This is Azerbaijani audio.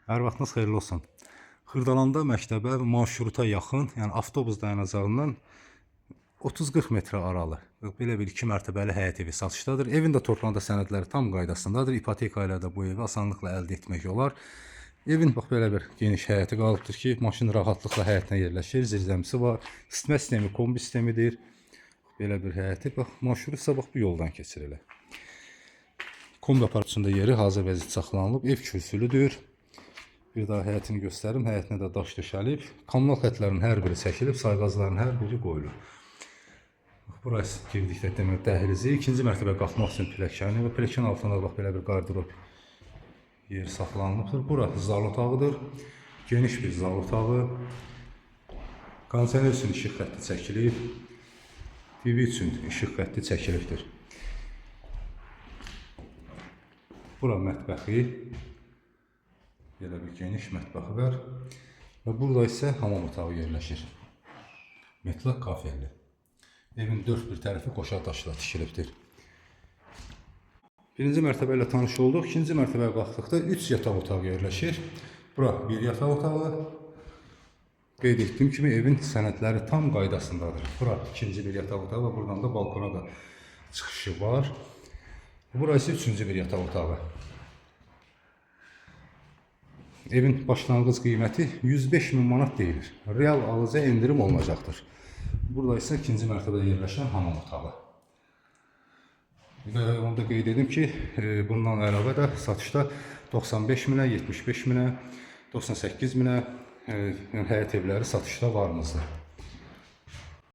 Hər vaxtınız xeyirli olsun. Xırdalanda məktəbə marşruta yaxın, yəni avtobus dayanacağından 30-40 metrə aralı belə bir 2 mərtəbəli həyət evi satışdadır. Evin də torpağında sənədləri tam qaydasındadır. İpoteka ilə də bu evi asanlıqla əldə etmək olar. Evin bax belə bir geniş həyəti qalıbdır ki, maşın rahatlıqla həyətinə yerləşir. Zirzəmisi var. İsitmə sistemi kombi sistemidir. Belə bir həyəti. Bax marşrut isə bax bu yoldan keçir elə. Kombi aparatçında yeri hazır vəziyyətdə saxlanılıb. Ev kürsülüdür. Bir daha həyətini göstərim. Həyətinə də daş döşəlib. Kommunal xətlərin hər biri çəkilib, sayğacların hər biri qoyulur. Burası girdikdə demək dəhlizi. İkinci mərtəbə qalxmaq üçün pilləkəni və pilləkən altında bax belə bir qardırob yer saxlanılıbdır. Burası zal otağıdır. Geniş bir zal otağı. Kondisioner üçün işıq xətti çəkilib. TV üçün işıq xətti çəkilibdir. Bura mətbəxi. Belə bir geniş mətbəxi var. Və burada isə hamam otağı yerləşir. Metlaq kafelli. Evin dörd bir tərəfi qoşa daşla tikilibdir. Birinci mərtəbə ilə tanış olduq. İkinci mərtəbəyə qalxdıqda 3 yataq otağı yerləşir. Bura bir yataq otağı. Qeyd etdiyim kimi evin sənədləri tam qaydasındadır. Bura ikinci bir yataq otağı və buradan da balkona da çıxışı var. Burası üçüncü bir yataq otağı. Evin başlanğıc qiyməti 105 min manat deyilir. Real alıcı endirim olunacaqdır. Burada isə ikinci mərtəbədə yerləşən hamam otağı. Və onu da qeyd edim ki, bundan əlavə də satışda 95 minə, 75 minə, 98 minə həyət evləri satışda varmızdır.